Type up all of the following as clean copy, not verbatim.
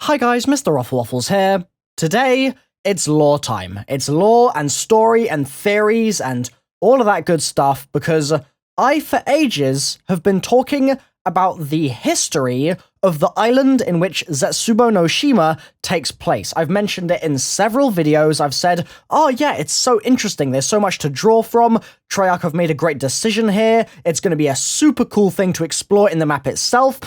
Hi guys, MrRoflWaffles here. Today, it's lore time. It's lore and story and theories and all of that good stuff because I, for ages, have been talking about the history of the island in which Zetsubou No Shima takes place. I've mentioned it in several videos. I've said, oh yeah, it's so interesting. There's so much to draw from. Treyarch have made a great decision here. It's going to be a super cool thing to explore in the map itself,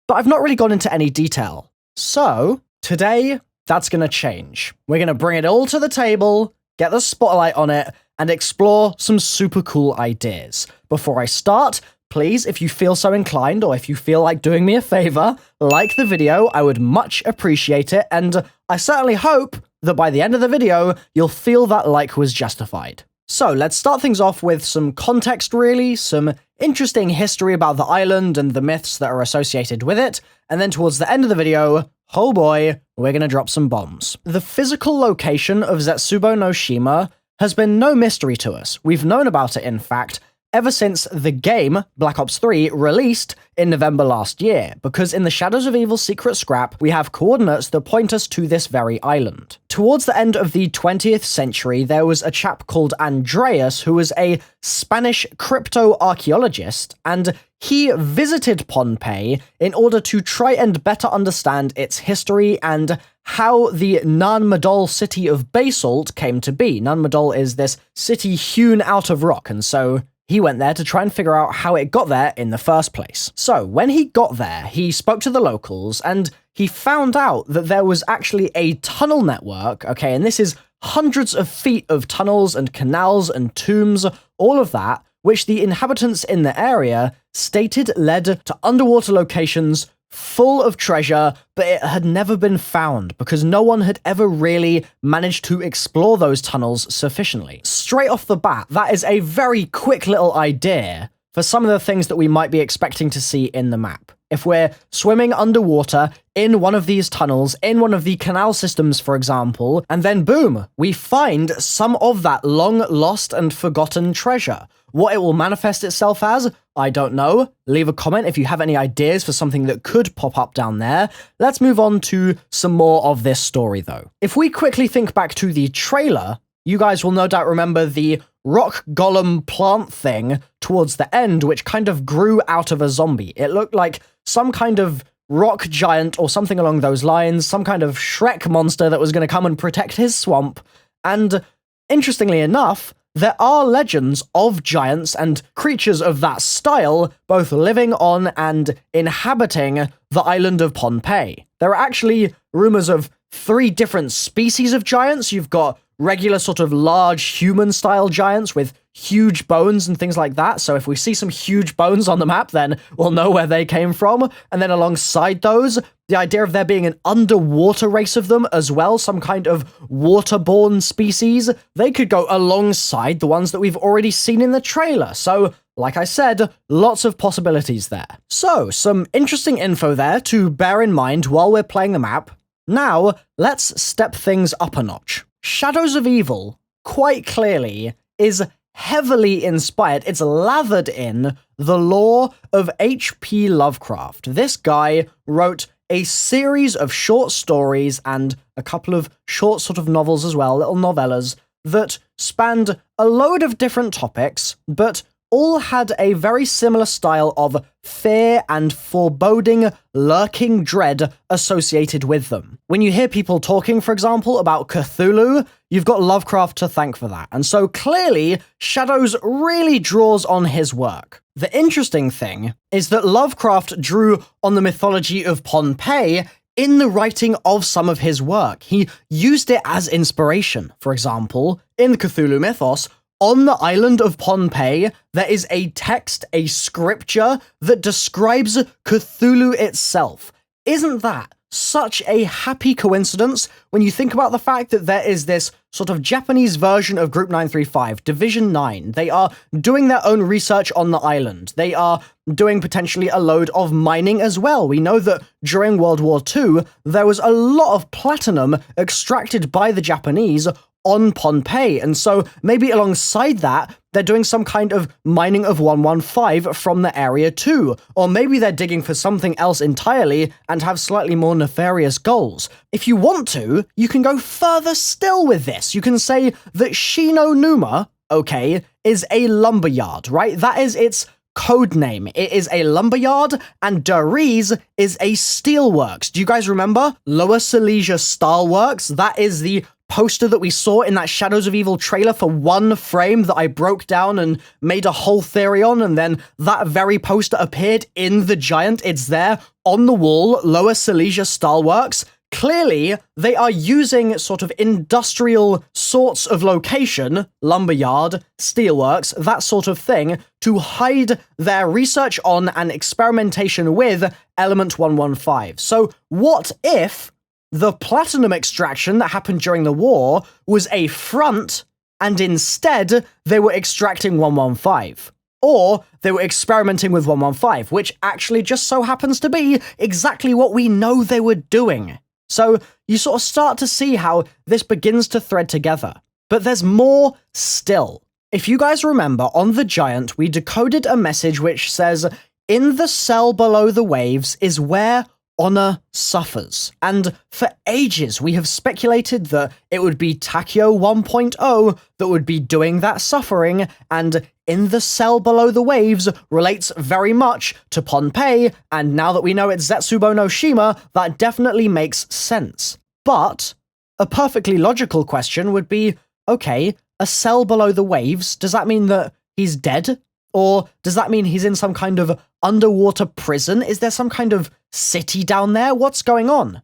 but I've not really gone into any detail. So, today, that's going to change. We're going to bring it all to the table, get the spotlight on it, and explore some super cool ideas. Before I start, please, if you feel so inclined, or if you feel like doing me a favor, like the video. I would much appreciate it, and I certainly hope that by the end of the video, you'll feel that like was justified. So, let's start things off with some context, really, some interesting history about the island and the myths that are associated with it, and then towards the end of the video, oh boy, we're gonna drop some bombs. The physical location of Zetsubou No Shima has been no mystery to us. We've known about it, in fact, ever since the game, Black Ops 3, released in November last year, because in the Shadows of Evil's secret scrap, we have coordinates that point us to this very island. Towards the end of the 20th century, there was a chap called Andreas who was a Spanish crypto-archaeologist, and he visited Pohnpei in order to try and better understand its history and how the Nan Madol city of Basalt came to be. Nan Madol is this city hewn out of rock, and so he went there to try and figure out how it got there in the first place. So, when he got there, he spoke to the locals, and he found out that there was actually a tunnel network, okay, and this is hundreds of feet of tunnels and canals and tombs, all of that, which the inhabitants in the area stated led to underwater locations full of treasure, but it had never been found because no one had ever really managed to explore those tunnels sufficiently. Straight off the bat, that is a very quick little idea for some of the things that we might be expecting to see in the map. If we're swimming underwater in one of these tunnels, in one of the canal systems, for example, and then boom, we find some of that long lost and forgotten treasure. What it will manifest itself as, I don't know. Leave a comment if you have any ideas for something that could pop up down there. Let's move on to some more of this story, though. If we quickly think back to the trailer, you guys will no doubt remember the rock golem plant thing towards the end, which kind of grew out of a zombie. It looked like some kind of rock giant or something along those lines, some kind of Shrek monster that was going to come and protect his swamp. And interestingly enough, there are legends of giants and creatures of that style, both living on and inhabiting the island of Pohnpei. There are actually rumors of 3 different species of giants. You've got regular sort of large human-style giants with huge bones and things like that. So if we see some huge bones on the map, then we'll know where they came from. And then alongside those, the idea of there being an underwater race of them as well, some kind of waterborne species, they could go alongside the ones that we've already seen in the trailer. So, like I said, lots of possibilities there. So, some interesting info there to bear in mind while we're playing the map. Now, let's step things up a notch. Shadows of Evil, quite clearly, is heavily inspired, it's lathered in the lore of H.P. Lovecraft. This guy wrote a series of short stories and a couple of short sort of novels as well, little novellas, that spanned a load of different topics, but all had a very similar style of fear and foreboding, lurking dread associated with them. When you hear people talking, for example, about Cthulhu, you've got Lovecraft to thank for that. And so clearly, Shadows really draws on his work. The interesting thing is that Lovecraft drew on the mythology of Pohnpei in the writing of some of his work. He used it as inspiration. For example, in the Cthulhu mythos, on the island of Pohnpei, there is a text, a scripture, that describes Cthulhu itself. Isn't that such a happy coincidence when you think about the fact that there is this sort of Japanese version of Group 935, Division 9. They are doing their own research on the island. They are doing potentially a load of mining as well. We know that during World War II, there was a lot of platinum extracted by the Japanese on Pompeii. And so maybe alongside that, they're doing some kind of mining of 115 from the area too. Or maybe they're digging for something else entirely and have slightly more nefarious goals. If you want to, you can go further still with this. You can say that Shinonuma, okay, is a lumberyard, right? That is its code name. It is a lumberyard, and Dariz is a steelworks. Do you guys remember? Lower Silesia Steelworks? That is the poster that we saw in that Shadows of Evil trailer for one frame that I broke down and made a whole theory on, and then that very poster appeared in the Giant. It's there on the wall, Lower Silesia Steelworks. Clearly, they are using sort of industrial sorts of location, lumberyard, steelworks, that sort of thing, to hide their research on and experimentation with Element 115. So what if the platinum extraction that happened during the war was a front, and instead they were extracting 115? Or they were experimenting with 115, which actually just so happens to be exactly what we know they were doing. So you sort of start to see how this begins to thread together. But there's more still. If you guys remember, on the Giant, we decoded a message which says, "In the cell below the waves is where honor suffers." And for ages, we have speculated that it would be Takeo 1.0 that would be doing that suffering, and "In the cell below the waves" relates very much to Pompeii, and now that we know it's Zetsubou No Shima, that definitely makes sense. But a perfectly logical question would be, okay, a cell below the waves, does that mean that he's dead? Or does that mean he's in some kind of underwater prison? Is there some kind of city down there? What's going on?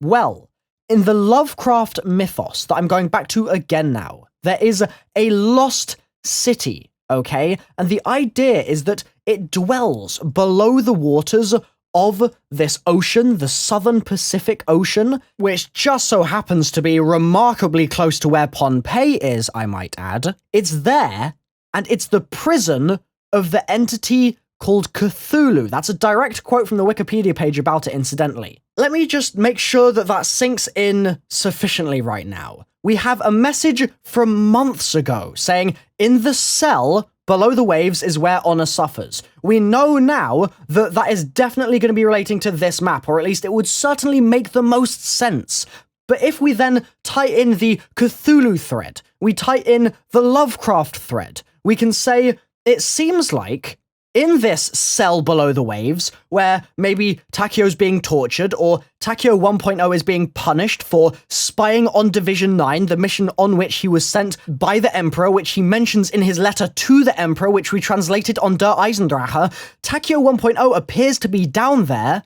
Well, in the Lovecraft mythos that I'm going back to again now, there is a lost city, okay? And the idea is that it dwells below the waters of this ocean, the Southern Pacific Ocean, which just so happens to be remarkably close to where Pompeii is, I might add. It's there, and it's the prison of the entity called Cthulhu. That's a direct quote from the Wikipedia page about it, incidentally. Let me just make sure that that sinks in sufficiently right now. We have a message from months ago saying, "In the cell below the waves is where honor suffers." We know now that that is definitely going to be relating to this map, or at least it would certainly make the most sense. But if we then tie in the Cthulhu thread, we tie in the Lovecraft thread, we can say it seems like in this cell below the waves, where maybe Takeo's being tortured, or Takeo 1.0 is being punished for spying on Division 9, the mission on which he was sent by the Emperor, which he mentions in his letter to the Emperor, which we translated on Der Eisendrache, Takeo 1.0 appears to be down there,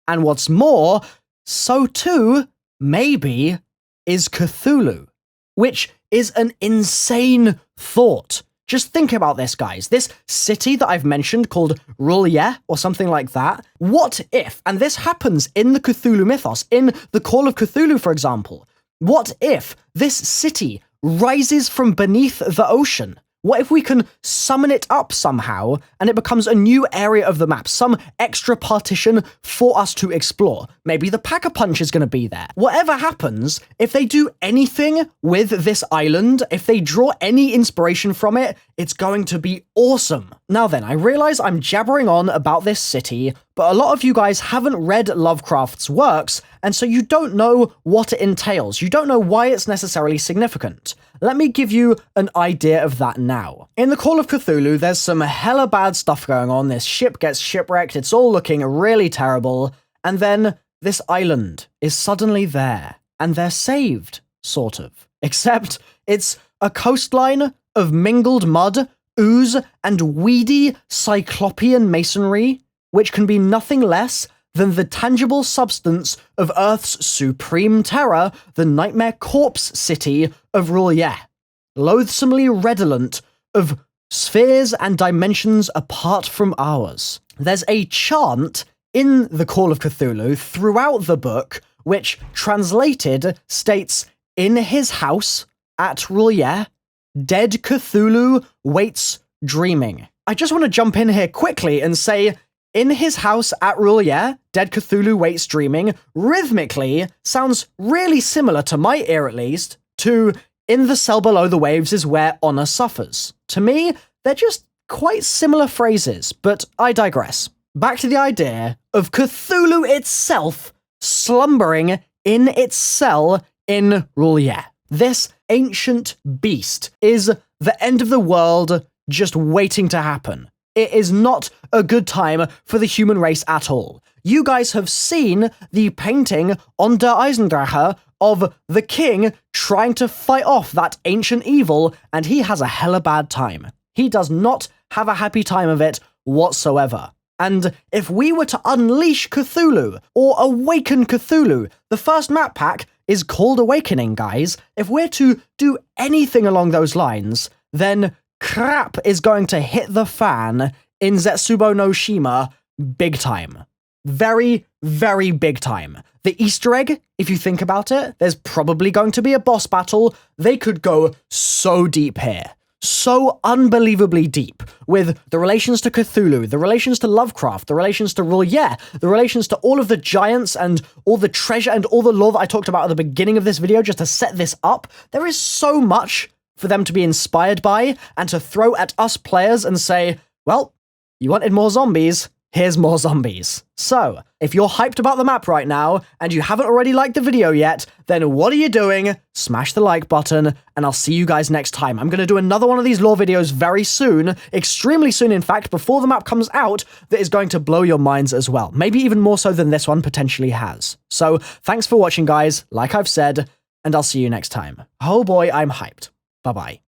and what's more, so too, maybe, is Cthulhu, which is an insane thought. Just think about this, guys. This city that I've mentioned called R'lyeh, or something like that. What if, and this happens in the Cthulhu mythos, in the Call of Cthulhu, for example, what if this city rises from beneath the ocean? What if we can summon it up somehow, and it becomes a new area of the map, some extra partition for us to explore? Maybe the Pack-a-Punch is going to be there. Whatever happens, if they do anything with this island, if they draw any inspiration from it, it's going to be awesome. Now then, I realize I'm jabbering on about this city, but a lot of you guys haven't read Lovecraft's works, and so you don't know what it entails. You don't know why it's necessarily significant. Let me give you an idea of that now. In the Call of Cthulhu, there's some hella bad stuff going on. This ship gets shipwrecked, it's all looking really terrible, and then this island is suddenly there, and they're saved, sort of. Except it's a coastline of mingled mud, ooze, and weedy cyclopean masonry, which can be nothing less than the tangible substance of Earth's supreme terror, the nightmare corpse city of R'lyeh, loathsomely redolent of spheres and dimensions apart from ours. There's a chant in the Call of Cthulhu throughout the book, which, translated, states, "In his house at R'lyeh, dead Cthulhu waits dreaming." I just want to jump in here quickly and say, "In his house at R'lyeh, dead Cthulhu waits dreaming," rhythmically sounds really similar, to my ear at least, to in the cell below the waves is where honor suffers. To me, they're just quite similar phrases, but I digress. Back to the idea of Cthulhu itself slumbering in its cell in R'lyeh. This ancient beast is the end of the world just waiting to happen. It is not a good time for the human race at all. You guys have seen the painting on Der Eisendrache of the king trying to fight off that ancient evil, and he has a hella bad time. He does not have a happy time of it whatsoever. And if we were to unleash Cthulhu, or awaken Cthulhu, the first map pack is called Awakening, guys. If we're to do anything along those lines, then crap is going to hit the fan in Zetsubou No Shima big time. Very, very big time. The Easter egg, if you think about it, there's probably going to be a boss battle. They could go so deep here. So unbelievably deep with the relations to Cthulhu, the relations to Lovecraft, the relations to R'lyeh, the relations to all of the giants and all the treasure and all the lore that I talked about at the beginning of this video just to set this up. There is so much for them to be inspired by and to throw at us players and say, well, you wanted more zombies, here's more zombies. So, if you're hyped about the map right now, and you haven't already liked the video yet, then what are you doing? Smash the like button, and I'll see you guys next time. I'm going to do another one of these lore videos very soon, extremely soon in fact, before the map comes out, that is going to blow your minds as well. Maybe even more so than this one potentially has. So, thanks for watching guys, like I've said, and I'll see you next time. Oh boy, I'm hyped. Bye-bye.